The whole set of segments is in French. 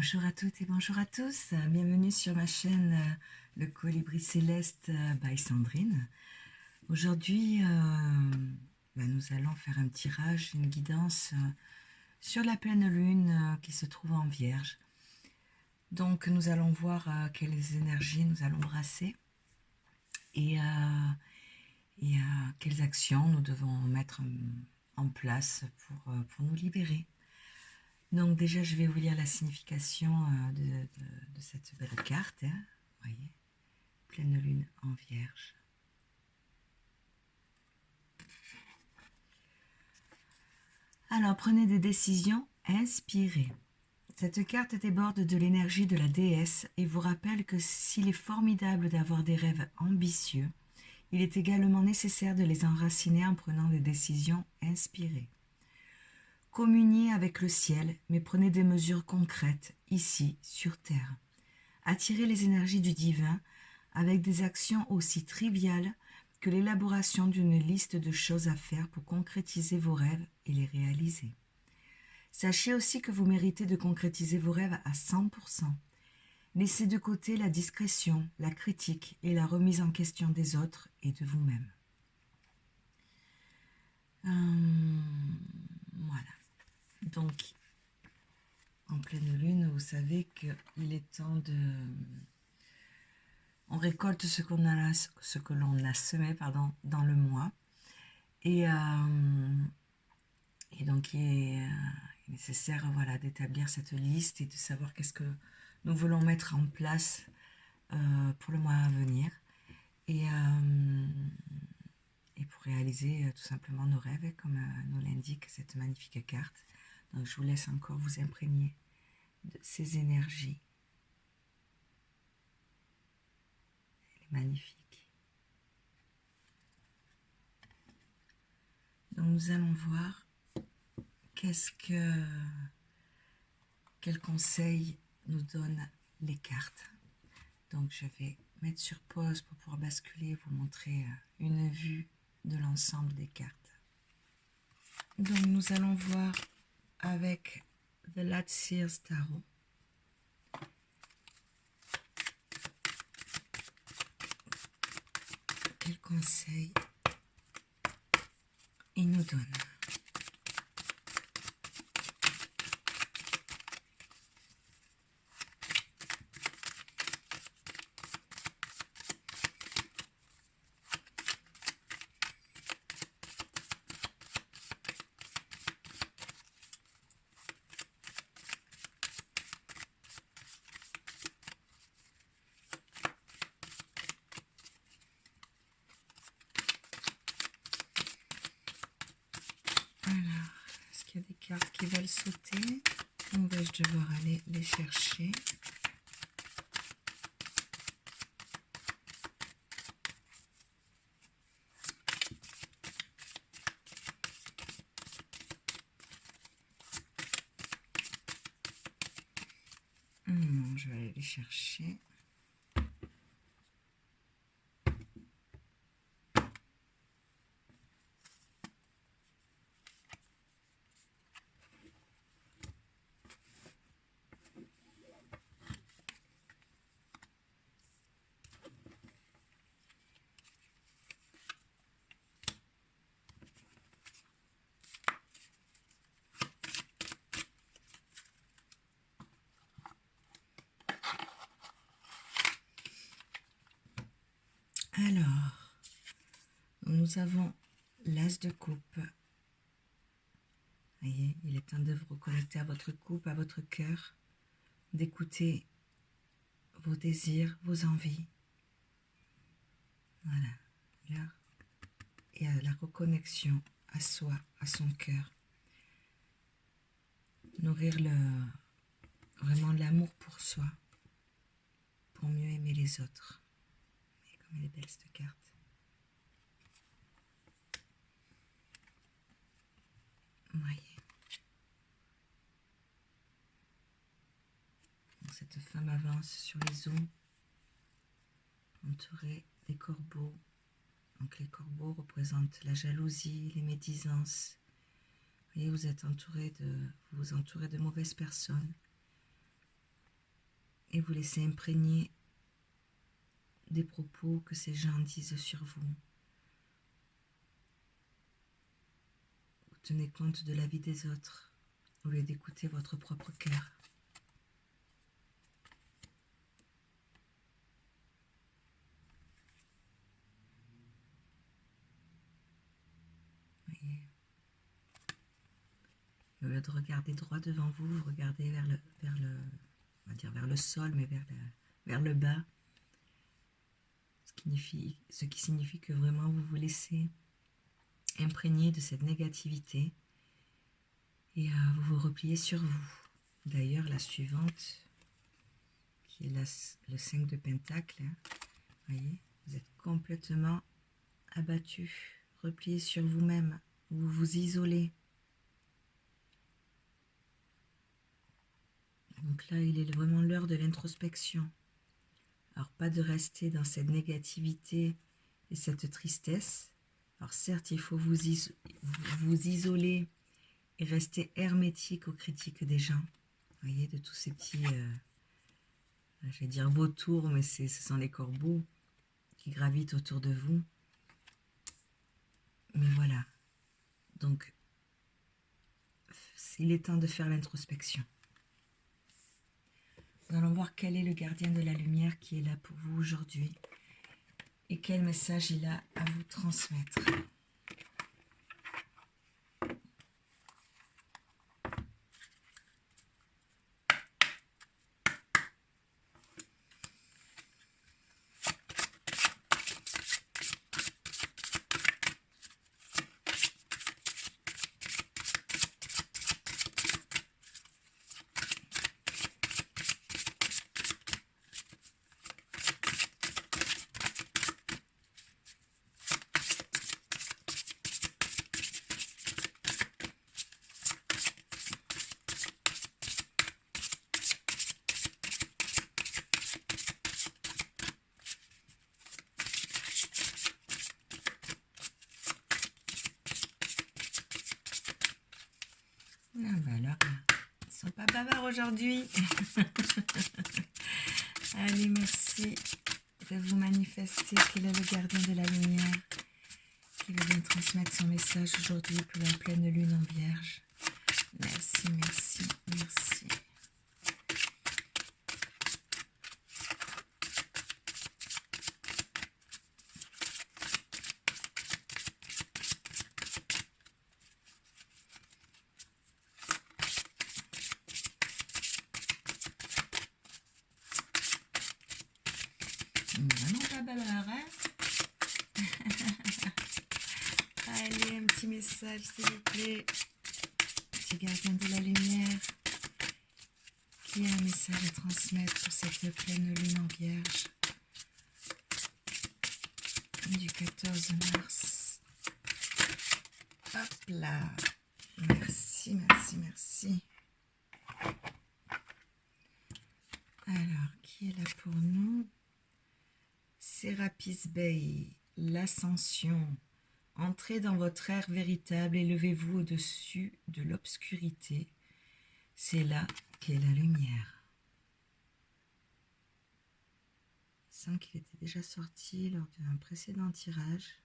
Bonjour à toutes et bonjour à tous, bienvenue sur ma chaîne Le Colibri Céleste by Sandrine. Aujourd'hui, nous allons faire un tirage, une guidance sur la pleine lune qui se trouve en Vierge. Donc nous allons voir quelles énergies nous allons brasser et quelles actions nous devons mettre en place pour nous libérer. Donc déjà, je vais vous lire la signification de cette belle carte. Hein. Vous voyez, pleine lune en Vierge. Alors, prenez des décisions inspirées. Cette carte déborde de l'énergie de la déesse et vous rappelle que s'il est formidable d'avoir des rêves ambitieux, il est également nécessaire de les enraciner en prenant des décisions inspirées. Communiez avec le ciel, mais prenez des mesures concrètes, ici, sur Terre. Attirez les énergies du divin avec des actions aussi triviales que l'élaboration d'une liste de choses à faire pour concrétiser vos rêves et les réaliser. Sachez aussi que vous méritez de concrétiser vos rêves à 100%. Laissez de côté la discrétion, la critique et la remise en question des autres et de vous-même. Voilà. Donc, en pleine lune, vous savez qu'il est temps de... On récolte ce que l'on a semé dans le mois. Et donc, il est nécessaire d'établir cette liste et de savoir qu'est-ce que nous voulons mettre en place pour le mois à venir. Et pour réaliser tout simplement nos rêves, comme nous l'indique cette magnifique carte. Donc, je vous laisse encore vous imprégner de ces énergies. Elle est magnifique. Donc, nous allons voir quel conseil nous donnent les cartes. Donc, je vais mettre sur pause pour pouvoir basculer et vous montrer une vue de l'ensemble des cartes. Donc, nous allons voir avec The Light Seers Tarot. Quel conseil il nous donne? Est-ce qu'il y a des cartes qui veulent sauter? Ou vais-je devoir aller les chercher? Je vais aller les chercher. Alors, nous avons l'As de coupe. Voyez, il est temps de vous reconnecter à votre coupe, à votre cœur, d'écouter vos désirs, vos envies. Voilà, là, et à la reconnexion à soi, à son cœur. Nourrir vraiment l'amour pour soi, pour mieux aimer les autres. Et comme elle est belle cette carte. Voyez. Cette femme avance sur les eaux, entourée des corbeaux. Donc les corbeaux représentent la jalousie, les médisances. Vous voyez, vous vous entourez de mauvaises personnes. et vous laissez imprégner des propos que ces gens disent sur vous. Vous tenez compte de la vie des autres au lieu d'écouter votre propre cœur. Voyez. Et au lieu de regarder droit devant vous, vous regardez on va dire vers le sol, mais vers le bas. Ce qui signifie que vraiment vous vous laissez imprégner de cette négativité et vous vous repliez sur vous. D'ailleurs, la suivante, qui est le 5 de Pentacle, hein, voyez, vous êtes complètement abattu, replié sur vous-même, vous vous isolez. Donc là, il est vraiment l'heure de l'introspection. Alors, pas de rester dans cette négativité et cette tristesse. Alors, certes, il faut vous isoler et rester hermétique aux critiques des gens. Vous voyez, de tous ces petits, je vais dire vautours, mais ce sont les corbeaux qui gravitent autour de vous. Mais voilà. Donc, il est temps de faire l'introspection. Nous allons voir quel est le gardien de la lumière qui est là pour vous aujourd'hui et quel message il a à vous transmettre. Ah bah alors, ils ne sont pas bavards aujourd'hui. Allez, merci de vous manifester. Quel est le gardien de la lumière qui veut bien transmettre son message aujourd'hui pour la pleine lune en Vierge? Merci, merci, merci. Vraiment pas bavard, hein? Allez, un petit message, s'il vous plaît. Petit gardien de la lumière. Qui a un message à transmettre pour cette pleine lune en Vierge du 14 mars. Hop là. Merci, merci, merci. Alors, qui est là pour nous? Sérapis Bey, l'ascension. Entrez dans votre ère véritable et levez-vous au-dessus de l'obscurité. C'est là qu'est la lumière. Je sens qu'il était déjà sorti lors d'un précédent tirage.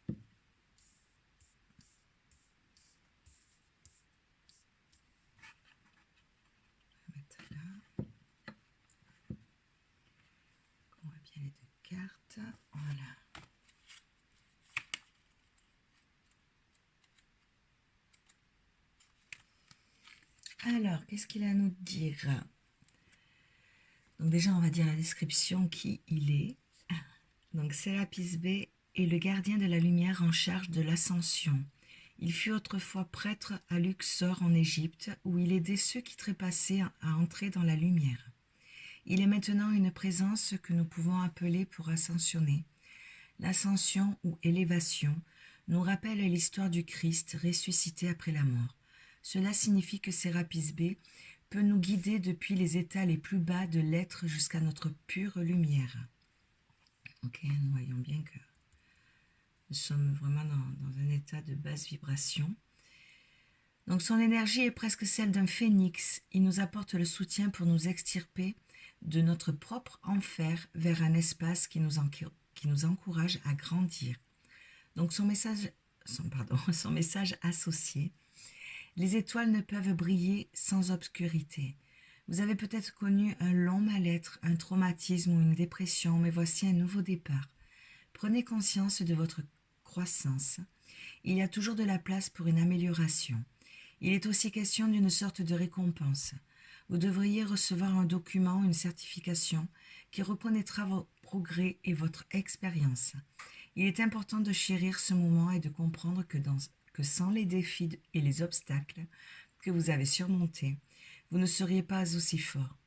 On va mettre là. On voit bien les deux cartes. Voilà. Alors, qu'est-ce qu'il a à nous dire? Donc déjà, on va dire la description, qui il est. Donc, Sérapis Bey est le gardien de la lumière en charge de l'ascension. Il fut autrefois prêtre à Luxor en Égypte, où il aidait ceux qui trépassaient à entrer dans la lumière. Il est maintenant une présence que nous pouvons appeler pour ascensionner. L'ascension ou élévation nous rappelle l'histoire du Christ ressuscité après la mort. Cela signifie que Sérapis Bey peut nous guider depuis les états les plus bas de l'être jusqu'à notre pure lumière. Ok, nous voyons bien que nous sommes vraiment dans un état de basse vibration. Donc son énergie est presque celle d'un phénix. Il nous apporte le soutien pour nous extirper de notre propre enfer vers un espace qui nous encourage à grandir. Donc son message associé: les étoiles ne peuvent briller sans obscurité. Vous avez peut-être connu un long mal-être, un traumatisme ou une dépression, mais voici un nouveau départ. Prenez conscience de votre croissance. Il y a toujours de la place pour une amélioration. Il est aussi question d'une sorte de récompense. Vous devriez recevoir un document, une certification qui reconnaîtra vos progrès et votre expérience. Il est important de chérir ce moment et de comprendre que sans les défis et les obstacles que vous avez surmontés, vous ne seriez pas aussi fort,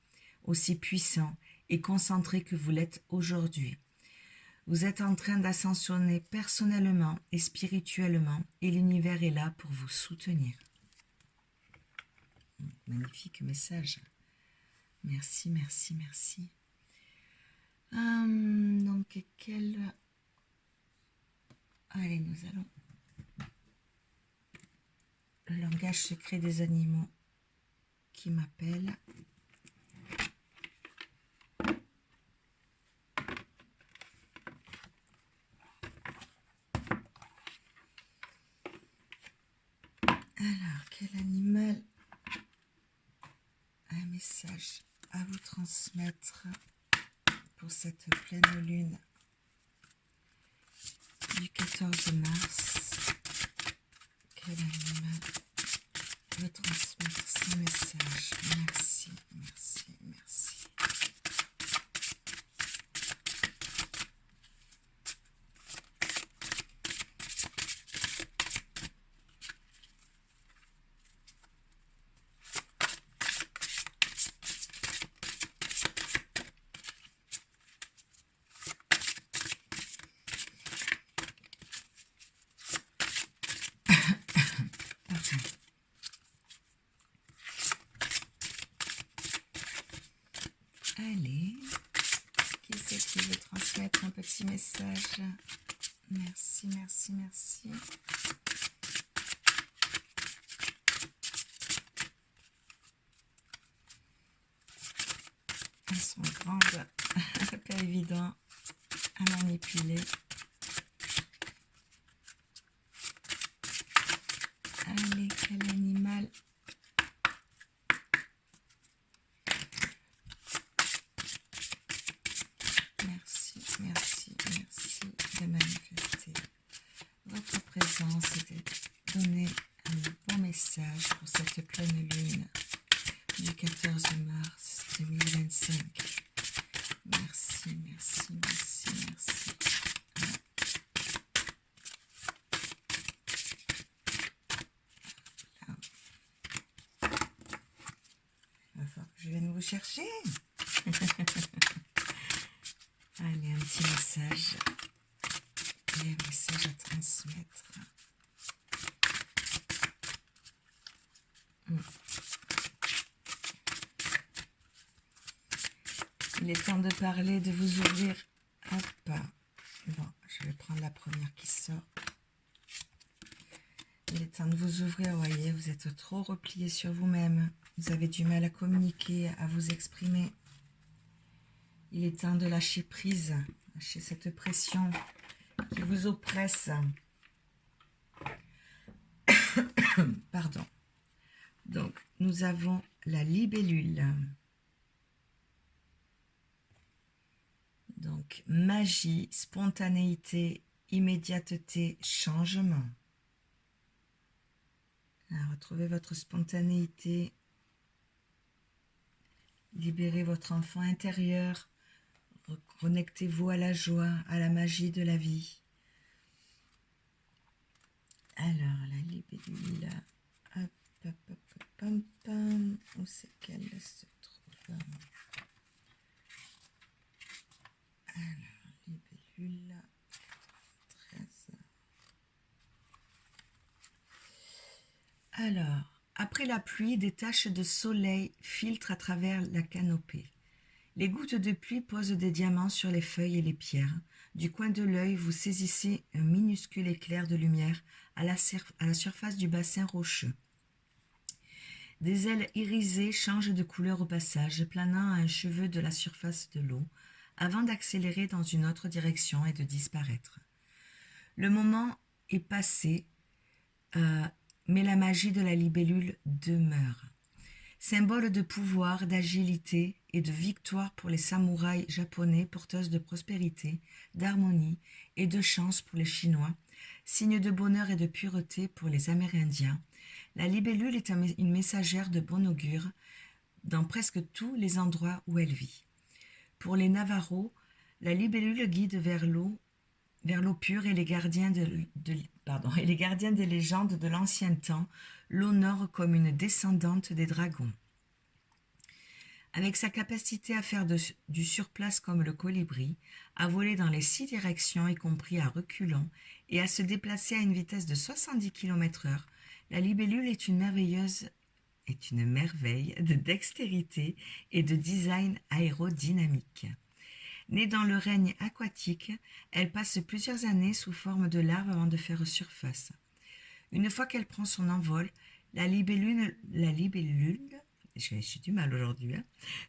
aussi puissant et concentré que vous l'êtes aujourd'hui. Vous êtes en train d'ascensionner personnellement et spirituellement et l'univers est là pour vous soutenir. Magnifique message. Merci, merci, merci. Donc, allez, nous allons... Le langage secret des animaux qui m'appelle. Alors, quel animal a un message à vous transmettre pour cette pleine lune du 14 mars? Quel animal veut transmettre son message? Merci, merci, merci. Allez, qui c'est qui veut transmettre un petit message? Merci, merci, merci. Elles sont grandes, pas évident à manipuler. Allez, quel animal? Merci, merci, merci de manifester votre présence et de donner un bon message pour cette pleine lune du 14 mars 2025. Merci, merci, merci, merci. Il va falloir que je vienne vous chercher. Allez, un petit message. Et un message à transmettre. Il est temps de parler, de vous ouvrir. Hop. Bon, je vais prendre la première qui sort. Il est temps de vous ouvrir, voyez, vous êtes trop replié sur vous-même. Vous avez du mal à communiquer, à vous exprimer. Il est temps de lâcher prise, lâcher cette pression qui vous oppresse. Pardon. Donc, nous avons la libellule. Donc, magie, spontanéité, immédiateté, changement. Alors, retrouvez votre spontanéité. Libérez votre enfant intérieur. Reconnectez-vous à la joie, à la magie de la vie. Alors, la libellule. Hop, hop, hop, hop, pam, pam. Où c'est qu'elle se trouve? Alors, libellule 13. Alors, après la pluie, des taches de soleil filtrent à travers la canopée. Les gouttes de pluie posent des diamants sur les feuilles et les pierres. Du coin de l'œil, vous saisissez un minuscule éclair de lumière à la surface du bassin rocheux. Des ailes irisées changent de couleur au passage, planant à un cheveu de la surface de l'eau, avant d'accélérer dans une autre direction et de disparaître. Le moment est passé, mais la magie de la libellule demeure. Symbole de pouvoir, d'agilité et de victoire pour les samouraïs japonais, porteuses de prospérité, d'harmonie et de chance pour les Chinois, signe de bonheur et de pureté pour les Amérindiens, la libellule est une messagère de bon augure dans presque tous les endroits où elle vit. Pour les Navajos, la libellule guide vers l'eau pure et les gardiens et les gardiens des légendes de l'ancien temps l'honorent comme une descendante des dragons. Avec sa capacité à faire du surplace comme le colibri, à voler dans les 6 directions, y compris à reculons, et à se déplacer à une vitesse de 70 km/h, la libellule est une merveille de dextérité et de design aérodynamique. Née dans le règne aquatique, elle passe plusieurs années sous forme de larve avant de faire surface. Une fois qu'elle prend son envol, la libellule, j'ai du mal aujourd'hui,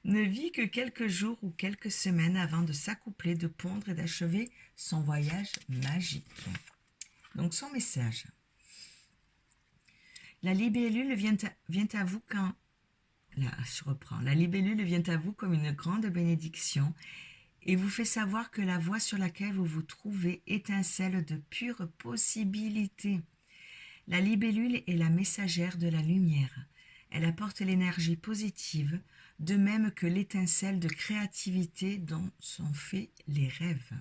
ne vit que quelques jours ou quelques semaines avant de s'accoupler, de pondre et d'achever son voyage magique. Donc son message. La libellule vient à vous quand... Là, je reprends. La libellule vient à vous comme une grande bénédiction et vous fait savoir que la voie sur laquelle vous vous trouvez étincelle de pures possibilités. La libellule est la messagère de la lumière. Elle apporte l'énergie positive, de même que l'étincelle de créativité dont sont faits les rêves.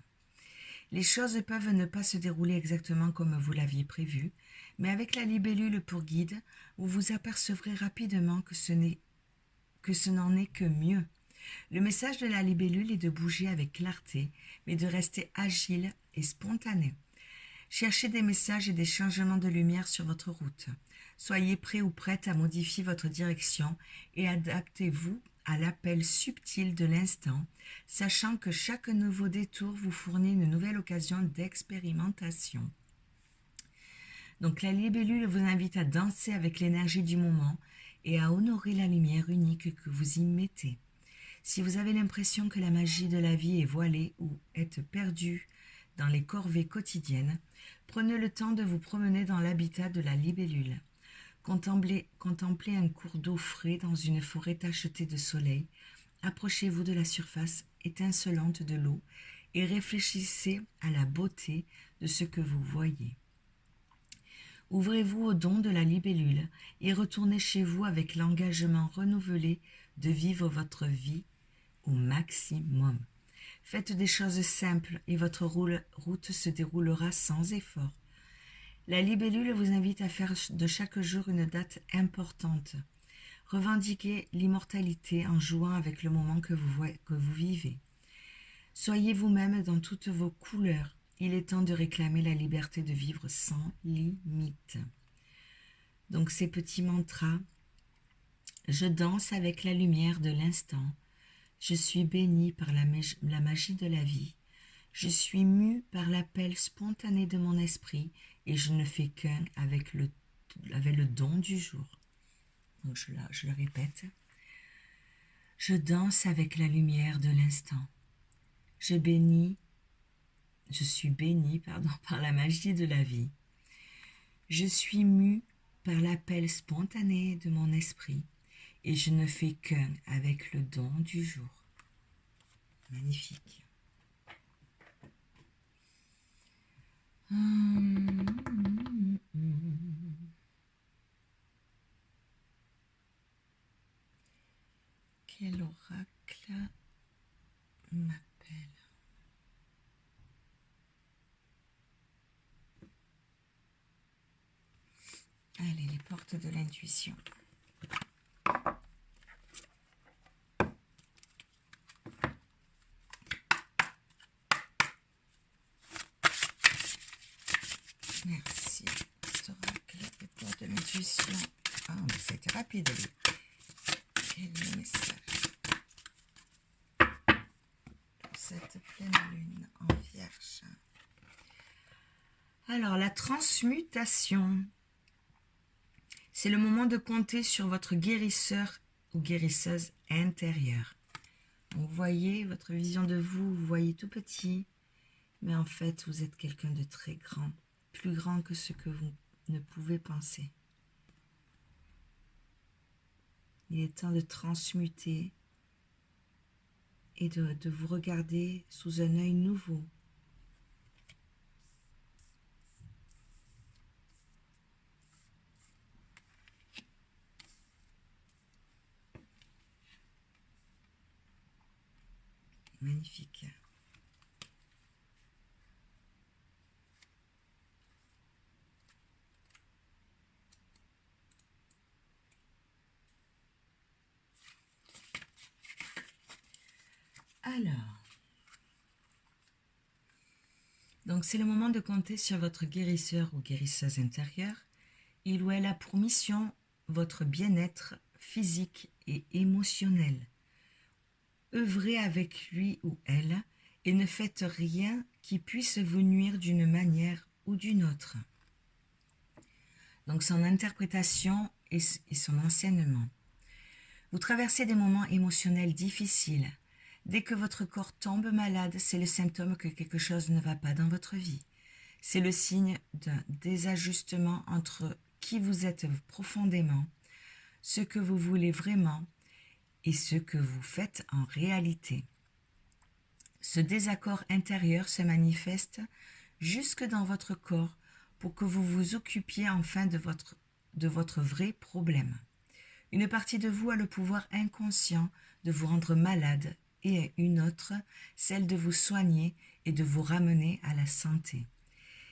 Les choses peuvent ne pas se dérouler exactement comme vous l'aviez prévu, mais avec la libellule pour guide, vous vous apercevrez rapidement que ce n'en est que mieux. Le message de la libellule est de bouger avec clarté, mais de rester agile et spontané. Cherchez des messages et des changements de lumière sur votre route. Soyez prêt ou prête à modifier votre direction et adaptez-vous à l'appel subtil de l'instant, sachant que chaque nouveau détour vous fournit une nouvelle occasion d'expérimentation. Donc la libellule vous invite à danser avec l'énergie du moment et à honorer la lumière unique que vous y mettez. Si vous avez l'impression que la magie de la vie est voilée ou est perdue dans les corvées quotidiennes, prenez le temps de vous promener dans l'habitat de la libellule. Contemplez un cours d'eau frais dans une forêt tachetée de soleil. Approchez-vous de la surface étincelante de l'eau et réfléchissez à la beauté de ce que vous voyez. Ouvrez-vous au don de la libellule et retournez chez vous avec l'engagement renouvelé de vivre votre vie au maximum. Faites des choses simples et votre route se déroulera sans effort. La libellule vous invite à faire de chaque jour une date importante. Revendiquez l'immortalité en jouant avec le moment que vous vivez. Soyez vous-même dans toutes vos couleurs. Il est temps de réclamer la liberté de vivre sans limite. Donc ces petits mantras. Je danse avec la lumière de l'instant. Je suis bénie par la magie de la vie. Je suis mue par l'appel spontané de mon esprit et je ne fais qu'un avec le don du jour. Donc je le répète. Je danse avec la lumière de l'instant. Je suis bénie par la magie de la vie. Je suis mue par l'appel spontané de mon esprit et je ne fais qu'un avec le don du jour. Magnifique. Quel oracle m'appelle? Allez, les portes de l'intuition. Merci, cet oracle, les portes de l'intuition. Ah, mais c'était rapide, lui. Quel est le message pour cette pleine lune en Vierge? Alors, la transmutation. C'est le moment de compter sur votre guérisseur ou guérisseuse intérieure. Vous voyez votre vision de vous, vous voyez tout petit, mais en fait, vous êtes quelqu'un de très grand, plus grand que ce que vous ne pouvez penser. Il est temps de transmuter et de vous regarder sous un œil nouveau. Magnifique. Alors, donc c'est le moment de compter sur votre guérisseur ou guérisseuse intérieure. Il ou elle a pour mission votre bien-être physique et émotionnel. Œuvrez avec lui ou elle et ne faites rien qui puisse vous nuire d'une manière ou d'une autre. Donc son interprétation et son enseignement. Vous traversez des moments émotionnels difficiles. Dès que votre corps tombe malade, c'est le symptôme que quelque chose ne va pas dans votre vie. C'est le signe d'un désajustement entre qui vous êtes profondément, ce que vous voulez vraiment et ce que vous faites en réalité. Ce désaccord intérieur se manifeste jusque dans votre corps pour que vous vous occupiez enfin de votre vrai problème. Une partie de vous a le pouvoir inconscient de vous rendre malade et une autre, celle de vous soigner et de vous ramener à la santé.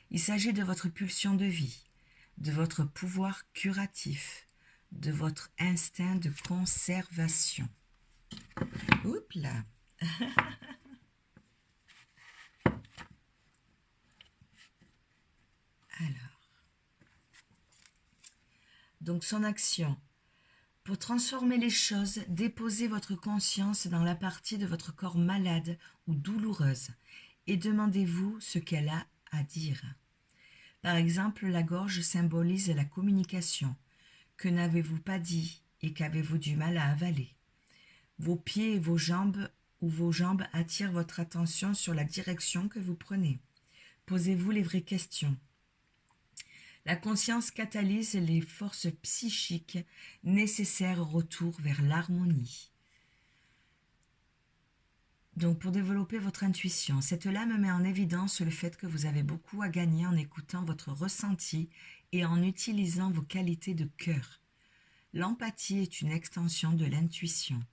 Il s'agit de votre pulsion de vie, de votre pouvoir curatif, de votre instinct de conservation. Oups là. Alors, donc son action. Pour transformer les choses, déposez votre conscience dans la partie de votre corps malade ou douloureuse et demandez-vous ce qu'elle a à dire. Par exemple, la gorge symbolise la communication. Que n'avez-vous pas dit et qu'avez-vous du mal à avaler? Vos pieds et vos jambes attirent votre attention sur la direction que vous prenez. Posez-vous les vraies questions. La conscience catalyse les forces psychiques nécessaires au retour vers l'harmonie. Donc pour développer votre intuition, cette lame met en évidence le fait que vous avez beaucoup à gagner en écoutant votre ressenti et en utilisant vos qualités de cœur. L'empathie est une extension de l'intuition.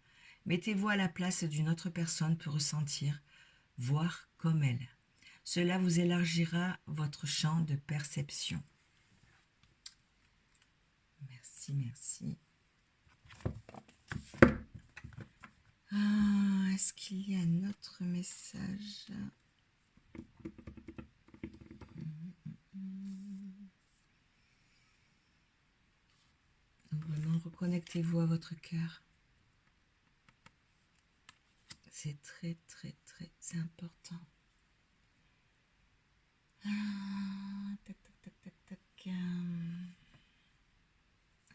Mettez-vous à la place d'une autre personne pour ressentir, voir comme elle. Cela vous élargira votre champ de perception. Merci, merci. Est-ce qu'il y a un autre message? Donc vraiment, reconnectez-vous à votre cœur. C'est très, très, très important. Tac, tac, tac, tac, tac.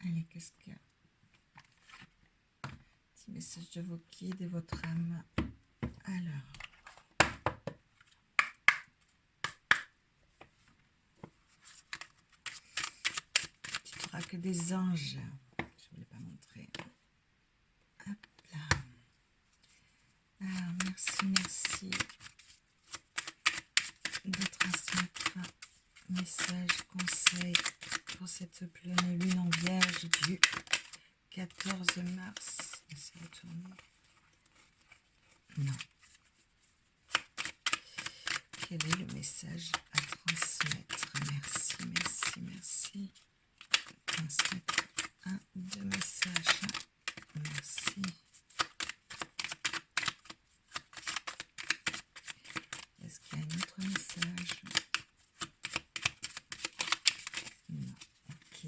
Allez, qu'est-ce qu'il y a? Petit message de vos guides et votre âme. Alors. Petit oracle des anges. Je ne voulais pas montrer. Hop là. Alors, merci de transmettre message, conseil pour cette pleine lune en vierge du 14 mars. Essayez de tourner. Non. Quel est le message à transmettre? Merci, merci, merci. Transmettre un, deux messages. Merci. Est-ce qu'il y a un autre message? Non. Ok.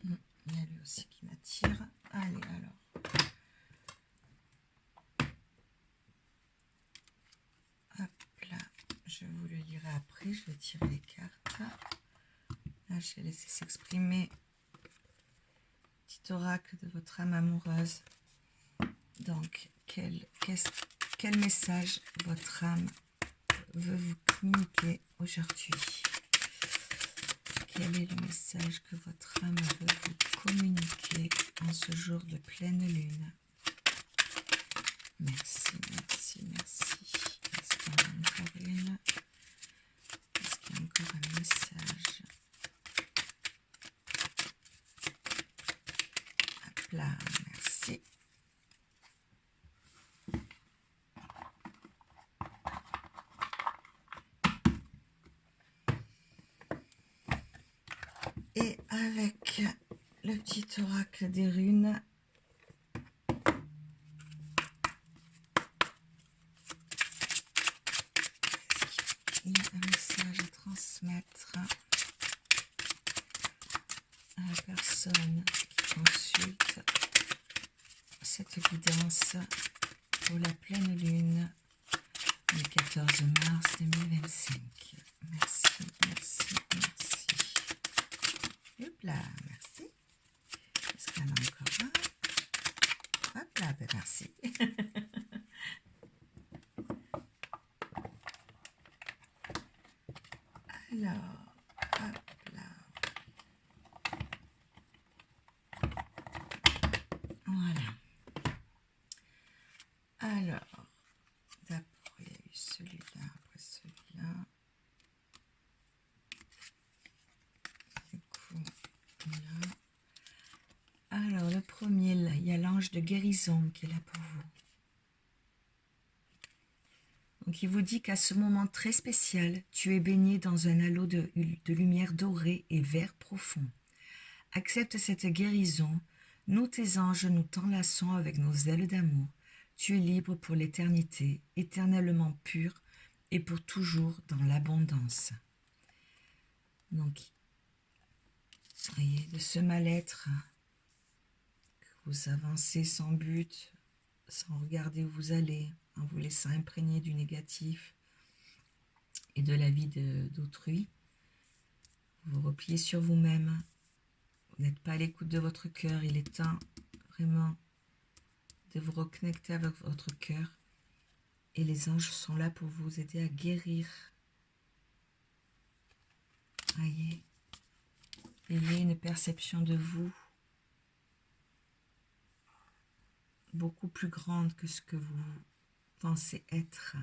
Il y a lui aussi qui m'attire. Allez, alors. je vous le lirai après. Je vais tirer les cartes. Là, je vais laisser s'exprimer le petit oracle de votre âme amoureuse. Donc, quel message votre âme veut vous communiquer aujourd'hui? Quel est le message que votre âme veut vous communiquer en ce jour de pleine lune? Merci, merci, merci. Est-ce qu'il y en a encore une? Est-ce qu'il y a encore un message? Hop là, merci. Et avec le petit oracle des runes, il y a un message à transmettre à la personne qui consulte cette guidance pour la pleine lune du 14 mars 2025. Merci, merci, merci. Hop là, merci. Est-ce qu'il y en a encore un? Hop là, ben merci. Alors, hop là. Voilà. Alors, d'abord, il y a eu celui-là, après celui-là. Du coup, là. Alors, le premier, là, il y a l'ange de guérison qui est là pour vous. Donc, il vous dit qu'à ce moment très spécial, tu es baigné dans un halo de lumière dorée et vert profond. Accepte cette guérison. Nous, tes anges, nous t'enlaçons avec nos ailes d'amour. Tu es libre pour l'éternité, éternellement pur et pour toujours dans l'abondance. Donc, voyez, de ce mal-être, que vous avancez sans but, sans regarder où vous allez, en vous laissant imprégner du négatif et de la vie d'autrui. Vous vous repliez sur vous-même. Vous n'êtes pas à l'écoute de votre cœur. Il est temps vraiment de vous reconnecter avec votre cœur. Et les anges sont là pour vous aider à guérir. Voyez, ayez une perception de vous beaucoup plus grande que ce que vous pensez être.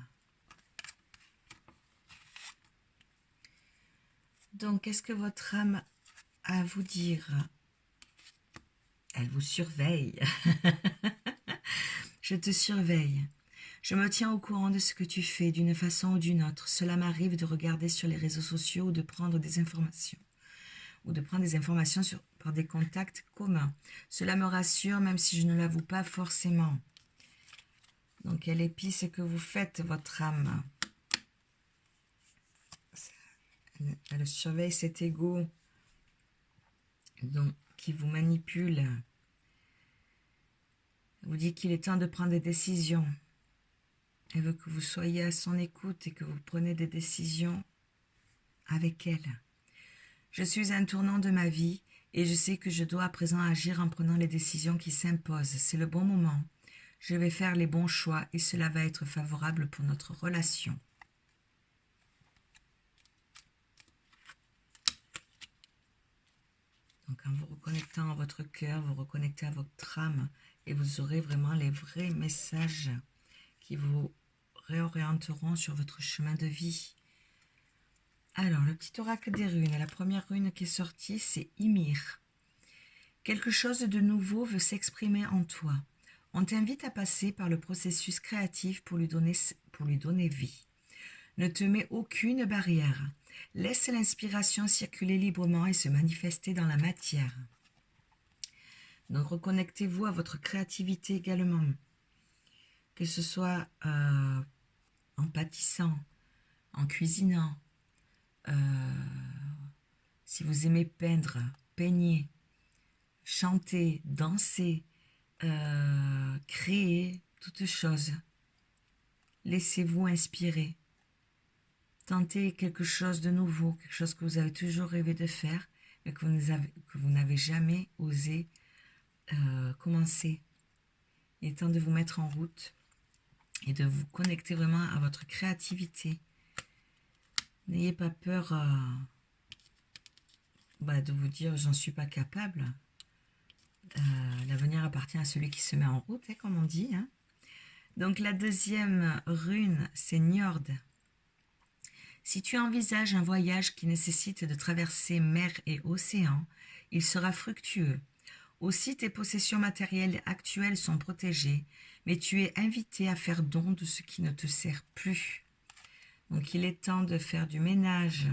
Donc, qu'est-ce que votre âme a à vous dire? Elle vous surveille. Je te surveille. Je me tiens au courant de ce que tu fais d'une façon ou d'une autre. Cela m'arrive de regarder sur les réseaux sociaux ou de prendre des informations. Par des contacts communs. Cela me rassure même si je ne l'avoue pas forcément. Donc, quelle épice que vous faites, votre âme? Elle surveille cet ego donc, qui vous manipule. Elle vous dit qu'il est temps de prendre des décisions. Elle veut que vous soyez à son écoute et que vous preniez des décisions avec elle. Je suis à un tournant de ma vie et je sais que je dois à présent agir en prenant les décisions qui s'imposent. C'est le bon moment. Je vais faire les bons choix et cela va être favorable pour notre relation. Donc en vous reconnectant à votre cœur, vous reconnectez à votre âme et vous aurez vraiment les vrais messages qui vous réorienteront sur votre chemin de vie. Alors, le petit oracle des runes, la première rune qui est sortie, c'est Ymir. Quelque chose de nouveau veut s'exprimer en toi. On t'invite à passer par le processus créatif pour lui donner vie. Ne te mets aucune barrière. Laisse l'inspiration circuler librement et se manifester dans la matière. Donc, reconnectez-vous à votre créativité également. Que ce soit en pâtissant, en cuisinant, si vous aimez peindre, peignez, chanter, danser, créer, toutes choses. Laissez-vous inspirer. tenter quelque chose de nouveau, quelque chose que vous avez toujours rêvé de faire, mais que vous n'avez jamais osé commencer. Il est temps de vous mettre en route et de vous connecter vraiment à votre créativité. N'ayez pas peur de vous dire « j'en suis pas capable ». L'avenir appartient à celui qui se met en route, comme on dit. Donc la deuxième rune, c'est Njord. Si tu envisages un voyage qui nécessite de traverser mer et océan, il sera fructueux. Aussi tes possessions matérielles actuelles sont protégées, mais tu es invité à faire don de ce qui ne te sert plus. Donc il est temps de faire du ménage,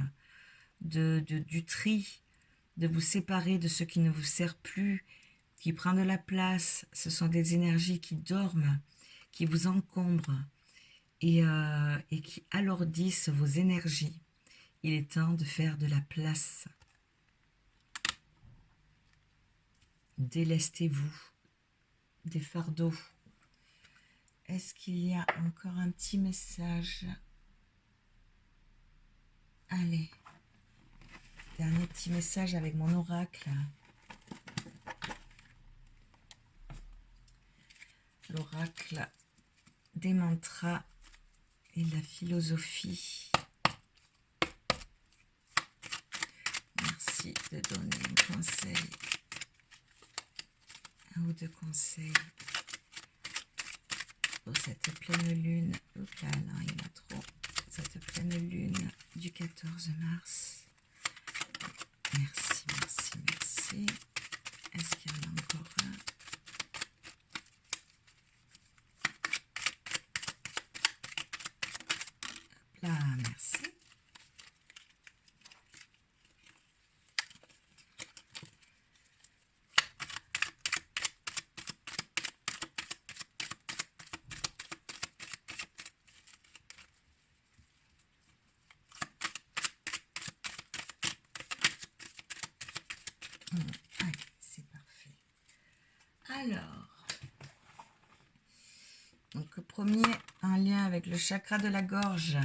du tri, de vous séparer de ce qui ne vous sert plus, qui prend de la place. Ce sont des énergies qui dorment, qui vous encombrent et qui alourdissent vos énergies. Il est temps de faire de la place. Délestez-vous des fardeaux. Est-ce qu'il y a encore un petit message? Allez, dernier petit message avec mon oracle. L'oracle des mantras et de la philosophie. Merci de donner un conseil. Un ou deux conseils pour cette pleine lune. Oups là, non, il y en a trop. Cette pleine lune du 14 mars. Merci, merci, merci. Est-ce qu'il y en a encore un? Là, merci. Allez, c'est parfait. Alors, donc le premier, en lien avec le chakra de la gorge.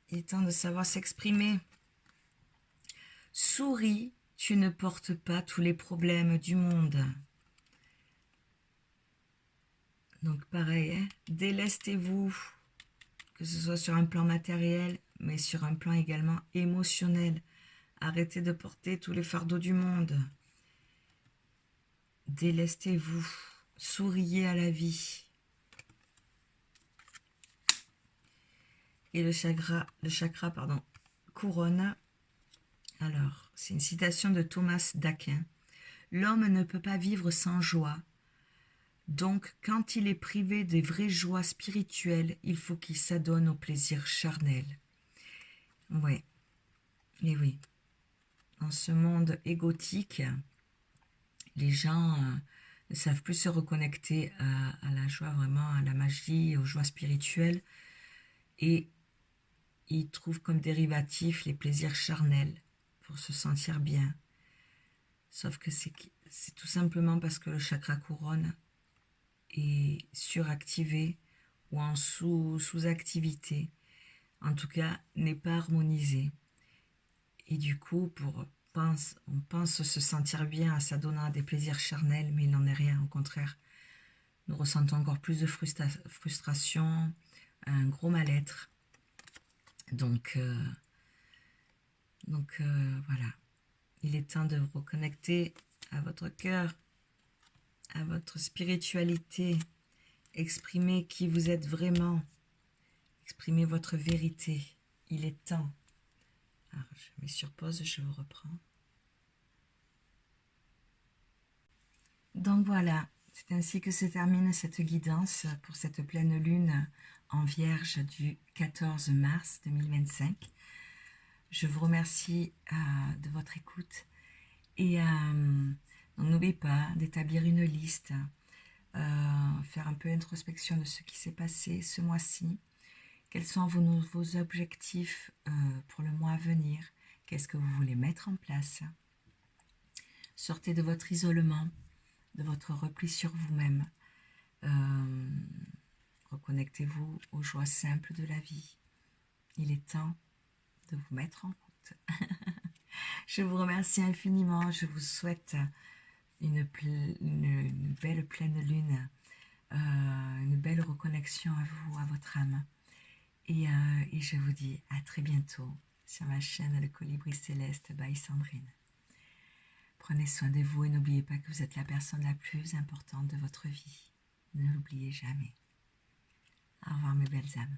Il est temps de savoir s'exprimer. Souris, tu ne portes pas tous les problèmes du monde. Donc pareil, délestez-vous, que ce soit sur un plan matériel, mais sur un plan également émotionnel. Arrêtez de porter tous les fardeaux du monde. Délestez-vous, souriez à la vie. Et le chakra couronne. Alors, c'est une citation de Thomas d'Aquin. L'homme ne peut pas vivre sans joie. Donc, quand il est privé des vraies joies spirituelles, il faut qu'il s'adonne au plaisir charnel. Ouais, et oui. Dans ce monde égotique, les gens ne savent plus se reconnecter à la joie, vraiment à la magie, aux joies spirituelles. Et ils trouvent comme dérivatif les plaisirs charnels pour se sentir bien. Sauf que c'est tout simplement parce que le chakra couronne est suractivé ou en sous-activité. En tout cas, n'est pas harmonisé. Et du coup, on pense se sentir bien en s'adonnant à des plaisirs charnels, mais il n'en est rien. Au contraire, nous ressentons encore plus de frustration, un gros mal-être. Donc voilà, il est temps de vous reconnecter à votre cœur, à votre spiritualité, exprimez qui vous êtes vraiment, exprimez votre vérité, il est temps. Alors, je mets sur pause, je vous reprends. Donc voilà, c'est ainsi que se termine cette guidance pour cette pleine lune en Vierge du 14 mars 2025. Je vous remercie de votre écoute et n'oubliez pas d'établir une liste, faire un peu d'introspection de ce qui s'est passé ce mois-ci. Quels sont vos nouveaux objectifs pour le mois à venir? Qu'est-ce que vous voulez mettre en place? Sortez de votre isolement, de votre repli sur vous-même. Reconnectez-vous aux joies simples de la vie. Il est temps de vous mettre en route. Je vous remercie infiniment. Je vous souhaite une belle pleine lune, une belle reconnexion à vous, à votre âme. Et je vous dis à très bientôt sur ma chaîne Le Colibri Céleste by Sandrine. Prenez soin de vous et n'oubliez pas que vous êtes la personne la plus importante de votre vie. Ne l'oubliez jamais. Au revoir mes belles âmes.